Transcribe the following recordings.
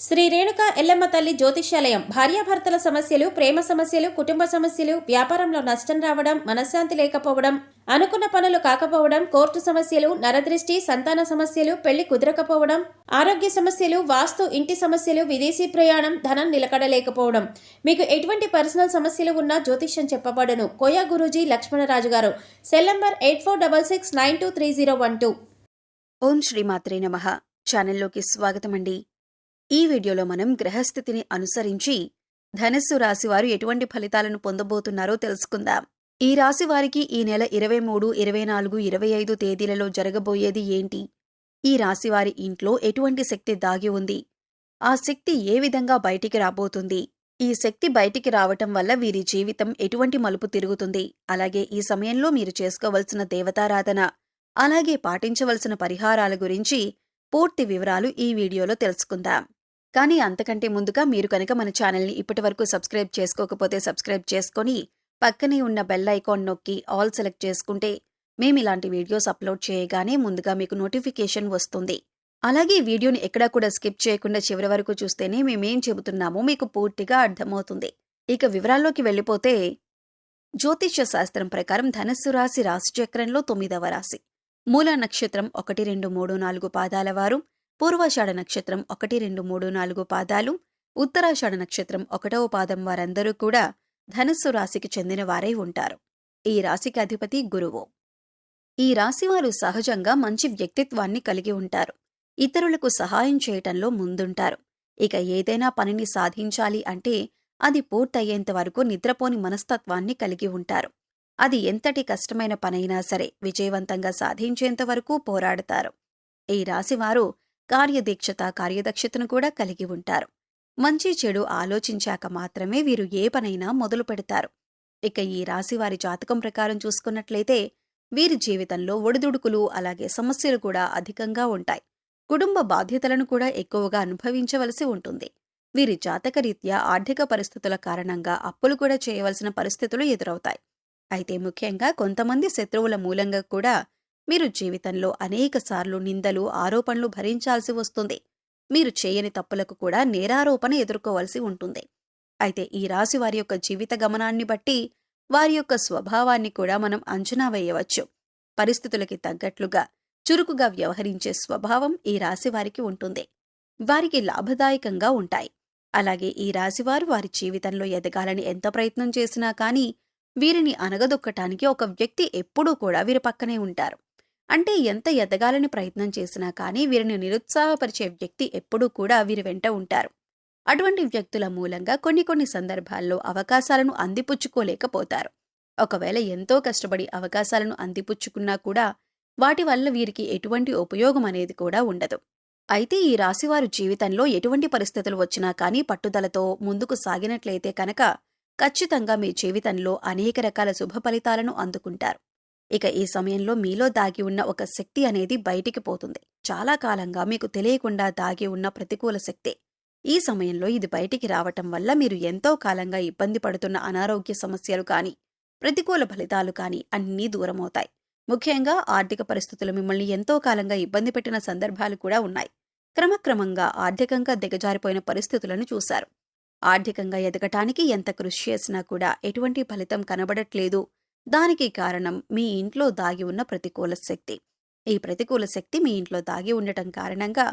శ్రీ రేణుక ఎల్లమ్మ తల్లి జ్యోతిష్యాలయం భార్యాభర్తల సమస్యలు, ప్రేమ సమస్యలు, కుటుంబ సమస్యలు, వ్యాపారంలో నష్టం రావడం, మనశ్శాంతి లేకపోవడం, అనుకున్న పనులు కాకపోవడం, కోర్టు సమస్యలు, నరదృష్టి, సంతాన సమస్యలు, పెళ్లి కుదరకపోవడం, ఆరోగ్య సమస్యలు, వాస్తు, ఇంటి సమస్యలు, విదేశీ ప్రయాణం, ధనం నిలకడలేకపోవడం, మీకు ఎటువంటి పర్సనల్ సమస్యలు ఉన్నా జ్యోతిష్యం చెప్పబడును. కోయా గురూజీ లక్ష్మణరాజు గారు. Cell number 8466923012. ఓం శ్రీమాత్రే నమః. ఛానల్లోకి స్వాగతమండి. ఈ వీడియోలో మనం గ్రహస్థితిని అనుసరించి ధనస్సు రాశివారు ఎటువంటి ఫలితాలను పొందబోతున్నారో తెలుసుకుందాం. ఈ రాశి వారికి ఈ నెల 23, 24, 25 తేదీలలో జరగబోయేది ఏంటి? ఈ రాశివారి ఇంట్లో ఎటువంటి శక్తి దాగి ఉంది? ఆ శక్తి ఏ విధంగా బయటికి రాబోతుంది? ఈ శక్తి బయటికి రావటం వల్ల వీరి జీవితం ఎటువంటి మలుపు తిరుగుతుంది? అలాగే ఈ సమయంలో మీరు చేసుకోవలసిన దేవతారాధన, అలాగే పాటించవలసిన పరిహారాల గురించి పూర్తి వివరాలు ఈ వీడియోలో తెలుసుకుందాం. కానీ అంతకంటే ముందుగా మీరు కనుక మన ఛానల్ని ఇప్పటివరకు సబ్స్క్రైబ్ చేసుకోకపోతే సబ్స్క్రైబ్ చేసుకొని పక్కనే ఉన్న బెల్ ఐకాన్ నొక్కి ఆల్ సెలెక్ట్ చేసుకుంటే మేమిలాంటి వీడియోస్ అప్లోడ్ చేయగానే ముందుగా మీకు నోటిఫికేషన్ వస్తుంది. అలాగే వీడియోని ఎక్కడా కూడా స్కిప్ చేయకుండా చివరి వరకు చూస్తేనే మేమేం చెబుతున్నామో మీకు పూర్తిగా అర్థమవుతుంది. ఇక వివరాల్లోకి వెళ్ళిపోతే, జ్యోతిష్య శాస్త్రం ప్రకారం ధనస్సు రాశి రాశిచక్రంలో 9వ రాశి. మూల నక్షత్రం 1, 2, 3, 4 పాదాల వారు, పూర్వాషాఢ నక్షత్రం 1, 2, 3, 4 పాదాలు, ఉత్తరాషాఢ నక్షత్రం 1వ పాదం వారందరూ కూడా ధనస్సు రాశికి చెందిన వారై ఉంటారు. ఈ రాశికి అధిపతి గురువు. ఈ రాశివారు సహజంగా మంచి వ్యక్తిత్వాన్ని కలిగి ఉంటారు. ఇతరులకు సహాయం చేయటంలో ముందుంటారు. ఇక ఏదైనా పనిని సాధించాలి అంటే అది పూర్తయ్యేంత వరకు నిద్రపోని మనస్తత్వాన్ని కలిగి ఉంటారు. అది ఎంతటి కష్టమైన పనైనా సరే విజయవంతంగా సాధించేంత వరకు పోరాడతారు. ఈ రాశివారు కార్యదీక్షత, కార్యదక్షతను కూడా కలిగి ఉంటారు. మంచి చెడు ఆలోచించాక మాత్రమే వీరు ఏ పనైనా మొదలు పెడతారు. ఇక ఈ రాశివారి జాతకం ప్రకారం చూసుకున్నట్లయితే వీరి జీవితంలో ఒడిదుడుకులు, అలాగే సమస్యలు కూడా అధికంగా ఉంటాయి. కుటుంబ బాధ్యతలను కూడా ఎక్కువగా అనుభవించవలసి ఉంటుంది. వీరి జాతకరీత్యా ఆర్థిక పరిస్థితుల కారణంగా అప్పులు కూడా చేయవలసిన పరిస్థితులు ఎదురవుతాయి. అయితే ముఖ్యంగా కొంతమంది శత్రువుల మూలంగా కూడా మీరు జీవితంలో అనేకసార్లు నిందలు, ఆరోపణలు భరించాల్సి వస్తుంది. మీరు చేయని తప్పులకు కూడా నేరారోపణ ఎదుర్కోవలసి ఉంటుంది. అయితే ఈ రాశి వారి యొక్క జీవిత గమనాన్ని బట్టి వారి యొక్క స్వభావాన్ని కూడా మనం అంచనా వేయవచ్చు. పరిస్థితులకి తగ్గట్లుగా చురుకుగా వ్యవహరించే స్వభావం ఈ రాశి వారికి ఉంటుంది. వారికి లాభదాయకంగా ఉంటాయి. అలాగే ఈ రాశివారు వారి జీవితంలో ఎదగాలని ఎంత ప్రయత్నం చేసినా కానీ వీరిని అనగదొక్కటానికి ఒక వ్యక్తి ఎప్పుడూ కూడా వీరి పక్కనే ఉంటారు. అంటే ఎంత ఎదగాలని ప్రయత్నం చేసినా కానీ వీరిని నిరుత్సాహపరిచే వ్యక్తి ఎప్పుడూ కూడా వీరి వెంట ఉంటారు. అటువంటి వ్యక్తుల మూలంగా కొన్ని సందర్భాల్లో అవకాశాలను అందిపుచ్చుకోలేకపోతారు. ఒకవేళ ఎంతో కష్టపడి అవకాశాలను అందిపుచ్చుకున్నా కూడా వాటి వల్ల వీరికి ఎటువంటి ఉపయోగం అనేది కూడా ఉండదు. అయితే ఈ రాశివారు జీవితంలో ఎటువంటి పరిస్థితులు వచ్చినా కానీ పట్టుదలతో ముందుకు సాగినట్లయితే కనుక ఖచ్చితంగా మీ జీవితంలో అనేక రకాల శుభ ఫలితాలను అందుకుంటారు. ఇక ఈ సమయంలో మీలో దాగి ఉన్న ఒక శక్తి అనేది బయటికి పోతుంది. చాలా కాలంగా మీకు తెలియకుండా దాగి ఉన్న ప్రతికూల శక్తి. ఈ సమయంలో ఇది బయటికి రావటం వల్ల మీరు ఎంతో కాలంగా ఇబ్బంది పడుతున్న అనారోగ్య సమస్యలు కానీ, ప్రతికూల ఫలితాలు కానీ అన్నీ దూరమవుతాయి. ముఖ్యంగా ఆర్థిక పరిస్థితులు మిమ్మల్ని ఎంతో కాలంగా ఇబ్బంది పెట్టిన సందర్భాలు కూడా ఉన్నాయి. క్రమక్రమంగా ఆర్థికంగా దిగజారిపోయిన పరిస్థితులను చూశారు. ఆర్థికంగా ఎదగటానికి ఎంత కృషి చేసినా కూడా ఎటువంటి ఫలితం కనబడట్లేదు. దానికి కారణం మీ ఇంట్లో దాగి ఉన్న ప్రతికూల శక్తి. ఈ ప్రతికూల శక్తి మీ ఇంట్లో దాగి ఉండటం కారణంగా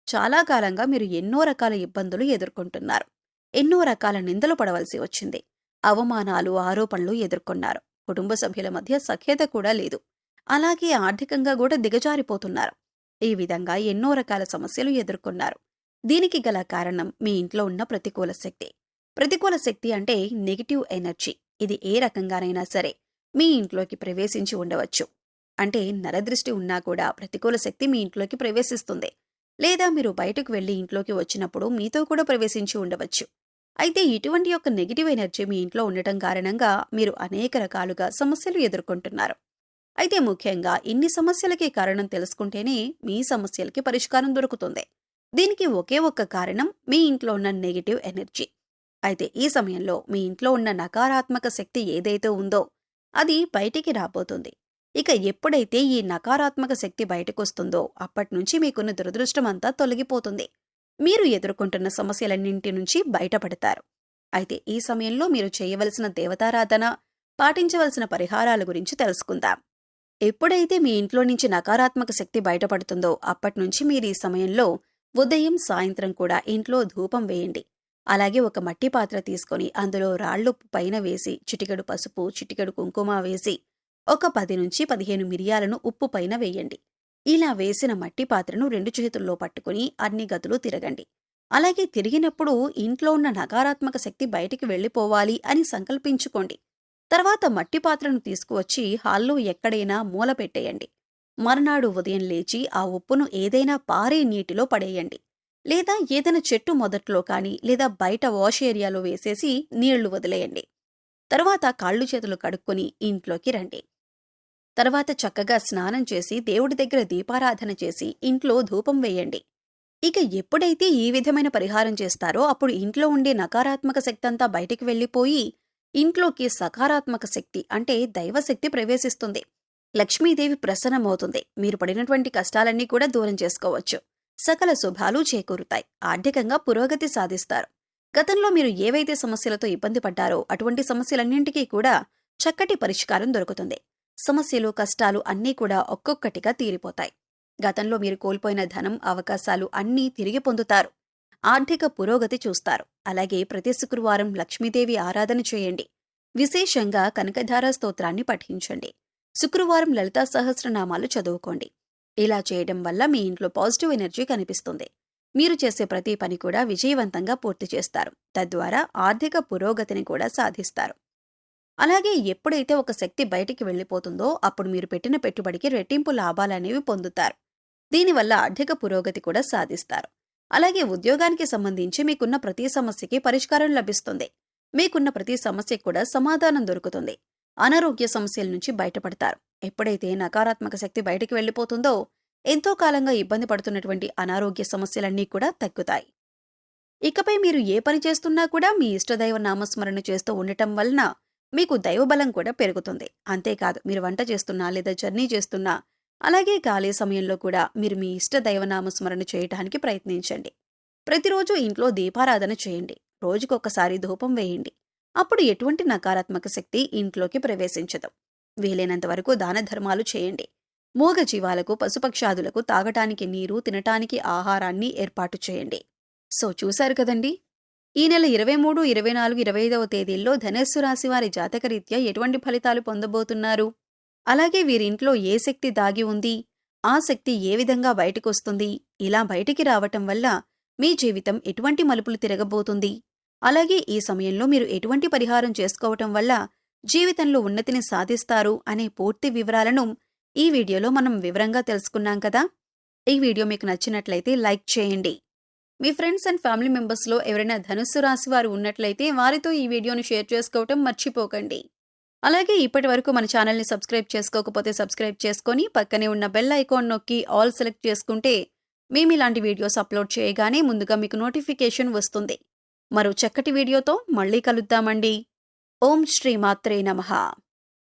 చాలా కాలంగా మీరు ఎన్నో రకాల ఇబ్బందులు ఎదుర్కొంటున్నారు. ఎన్నో రకాల నిందలు పడవలసి వచ్చింది. అవమానాలు, ఆరోపణలు ఎదుర్కొన్నారు. కుటుంబ సభ్యుల మధ్య సఖ్యత కూడా లేదు. అలాగే ఆర్థికంగా కూడా దిగజారిపోతున్నారు. ఈ విధంగా ఎన్నో రకాల సమస్యలు ఎదుర్కొన్నారు. దీనికి గల కారణం మీ ఇంట్లో ఉన్న ప్రతికూల శక్తి. ప్రతికూల శక్తి అంటే నెగిటివ్ ఎనర్జీ. ఇది ఏ రకంగానైనా సరే మీ ఇంట్లోకి ప్రవేశించి ఉండవచ్చు. అంటే నరదృష్టి ఉన్నా కూడా ప్రతికూల శక్తి మీ ఇంట్లోకి ప్రవేశిస్తుంది. లేదా మీరు బయటకు వెళ్లి ఇంట్లోకి వచ్చినప్పుడు మీతో కూడా ప్రవేశించి ఉండవచ్చు. అయితే ఇటువంటి యొక్క నెగిటివ్ ఎనర్జీ మీ ఇంట్లో ఉండటం కారణంగా మీరు అనేక రకాలుగా సమస్యలు ఎదుర్కొంటున్నారు. అయితే ముఖ్యంగా ఇన్ని సమస్యలకి కారణం తెలుసుకుంటేనే మీ సమస్యలకి పరిష్కారం దొరుకుతుంది. దీనికి ఒకే ఒక్క కారణం మీ ఇంట్లో ఉన్న నెగిటివ్ ఎనర్జీ. అయితే ఈ సమయంలో మీ ఇంట్లో ఉన్న నకారాత్మక శక్తి ఏదైతే ఉందో అది బయటికి రాబోతుంది. ఇక ఎప్పుడైతే ఈ నకారాత్మక శక్తి బయటకొస్తుందో అప్పట్నుంచి మీకున్న దురదృష్టమంతా తొలగిపోతుంది. మీరు ఎదుర్కొంటున్న సమస్యలన్నింటి నుంచి బయటపడతారు. అయితే ఈ సమయంలో మీరు చేయవలసిన దేవతారాధన, పాటించవలసిన పరిహారాల గురించి తెలుసుకుందాం. ఎప్పుడైతే మీ ఇంట్లో నుంచి నకారాత్మక శక్తి బయటపడుతుందో అప్పట్నుంచి మీరు ఈ సమయంలో ఉదయం, సాయంత్రం కూడా ఇంట్లో ధూపం వేయండి. అలాగే ఒక మట్టి పాత్ర తీసుకొని అందులో రాళ్లుప్పు పైన వేసి, చిటికెడు పసుపు, చిటికెడు కుంకుమ వేసి, ఒక 10 నుంచి 15 మిరియాలను ఉప్పు పైన వేయండి. ఇలా వేసిన మట్టి పాత్రను 2 చేతుల్లో పట్టుకుని అన్ని గదులు తిరగండి. అలాగే తిరిగినప్పుడు ఇంట్లో ఉన్న నకారాత్మక శక్తి బయటికి వెళ్లిపోవాలి అని సంకల్పించుకోండి. తర్వాత మట్టి పాత్రను తీసుకువచ్చి హాల్లో ఎక్కడైనా మూల పెట్టేయండి. మర్నాడు ఉదయం లేచి ఆ ఉప్పును ఏదైనా పారే నీటిలో పడేయండి. లేదా ఏదైనా చెట్టు మొదట్లో కానీ లేదా బయట వాష్ ఏరియాలో వేసేసి నీళ్లు వదిలేయండి. తర్వాత కాళ్ళు చేతులు కడుక్కొని ఇంట్లోకి రండి. తర్వాత చక్కగా స్నానం చేసి దేవుడి దగ్గర దీపారాధన చేసి ఇంట్లో ధూపం వేయండి. ఇక ఎప్పుడైతే ఈ విధమైన పరిహారం చేస్తారో అప్పుడు ఇంట్లో ఉండే నకారాత్మక శక్తి అంతా బయటికి వెళ్లిపోయి ఇంట్లోకి సకారాత్మక శక్తి అంటే దైవశక్తి ప్రవేశిస్తుంది. లక్ష్మీదేవి ప్రసన్నమవుతుంది. మీరు పడినటువంటి కష్టాలన్నీ కూడా దూరం చేసుకోవచ్చు. సకల శుభాలు చేకూరుతాయి. ఆర్థికంగా పురోగతి సాధిస్తారు. గతంలో మీరు ఏవైతే సమస్యలతో ఇబ్బంది పడ్డారో అటువంటి సమస్యలన్నింటికీ కూడా చక్కటి పరిష్కారం దొరుకుతుంది. సమస్యలు, కష్టాలు అన్నీ కూడా ఒక్కొక్కటిగా తీరిపోతాయి. గతంలో మీరు కోల్పోయిన ధనం, అవకాశాలు అన్నీ తిరిగి పొందుతారు. ఆర్థిక పురోగతి చూస్తారు. అలాగే ప్రతి శుక్రవారం లక్ష్మీదేవి ఆరాధన చేయండి. విశేషంగా కనకధార స్తోత్రాన్ని పఠించండి. శుక్రవారం లలితా సహస్రనామాలు చదువుకోండి. ఇలా చేయడం వల్ల మీ ఇంట్లో పాజిటివ్ ఎనర్జీ కనిపిస్తుంది. మీరు చేసే ప్రతి పని కూడా విజయవంతంగా పూర్తి చేస్తారు. తద్వారా ఆర్థిక పురోగతిని కూడా సాధిస్తారు. అలాగే ఎప్పుడైతే ఒక శక్తి బయటికి వెళ్లిపోతుందో అప్పుడు మీరు పెట్టిన పెట్టుబడికి రెట్టింపు లాభాలనేవి పొందుతారు. దీనివల్ల ఆర్థిక పురోగతి కూడా సాధిస్తారు. అలాగే ఉద్యోగానికి సంబంధించి మీకున్న ప్రతి సమస్యకి పరిష్కారం లభిస్తుంది. మీకున్న ప్రతి సమస్యకు కూడా సమాధానం దొరుకుతుంది. అనారోగ్య సమస్యల నుంచి బయటపడతారు. ఎప్పుడైతే నకారాత్మక శక్తి బయటికి వెళ్లిపోతుందో ఎంతో కాలంగా ఇబ్బంది పడుతున్నటువంటి అనారోగ్య సమస్యలన్నీ కూడా తగ్గుతాయి. ఇకపై మీరు ఏ పని చేస్తున్నా కూడా మీ ఇష్టదైవ నామస్మరణ చేస్తూ ఉండటం వలన మీకు దైవబలం కూడా పెరుగుతుంది. అంతేకాదు, మీరు వంట చేస్తున్నా లేదా జర్నీ చేస్తున్నా, అలాగే ఖాళీ సమయంలో కూడా మీరు మీ ఇష్ట దైవనామస్మరణ చేయడానికి ప్రయత్నించండి. ప్రతిరోజు ఇంట్లో దీపారాధన చేయండి. రోజుకొకసారి ధూపం వేయండి. అప్పుడు ఎటువంటి నకారాత్మక శక్తి ఇంట్లోకి ప్రవేశించదు. వీలైనంత వరకు దాన ధర్మాలు చేయండి. మూగ జీవాలకు, పశుపక్షాదులకు తాగటానికి నీరు, తినటానికి ఆహారాన్ని ఏర్పాటు చేయండి. సో చూశారు కదండి, ఈ నెల 23, 24, 25వ తేదీల్లో ధనస్సు రాశి వారి జాతకరీత్యా ఎటువంటి ఫలితాలు పొందబోతున్నారు, అలాగే వీరింట్లో ఏ శక్తి దాగి ఉంది, ఆ శక్తి ఏ విధంగా బయటకొస్తుంది, ఇలా బయటికి రావటం వల్ల మీ జీవితం ఎటువంటి మలుపులు తిరగబోతుంది, అలాగే ఈ సమయంలో మీరు ఎటువంటి పరిహారం చేసుకోవటం వల్ల జీవితంలో ఉన్నతిని సాధిస్తారు అనే పూర్తి వివరాలను ఈ వీడియోలో మనం వివరంగా తెలుసుకున్నాం కదా. ఈ వీడియో మీకు నచ్చినట్లయితే లైక్ చేయండి. మీ ఫ్రెండ్స్ అండ్ ఫ్యామిలీ మెంబర్స్లో ఎవరైనా ధనుస్సు రాశి వారు ఉన్నట్లయితే వారితో ఈ వీడియోను షేర్ చేసుకోవటం మర్చిపోకండి. అలాగే ఇప్పటి వరకు మన ఛానల్ని సబ్స్క్రైబ్ చేసుకోకపోతే సబ్స్క్రైబ్ చేసుకొని పక్కనే ఉన్న బెల్ ఐకాన్ నొక్కి ఆల్ సెలెక్ట్ చేసుకుంటే మేము ఇలాంటి వీడియోస్ అప్లోడ్ చేయగానే ముందుగా మీకు నోటిఫికేషన్ వస్తుంది. మరో చక్కటి వీడియోతో మళ్ళీ కలుద్దామండి. ఓం శ్రీ మాత్రే నమః.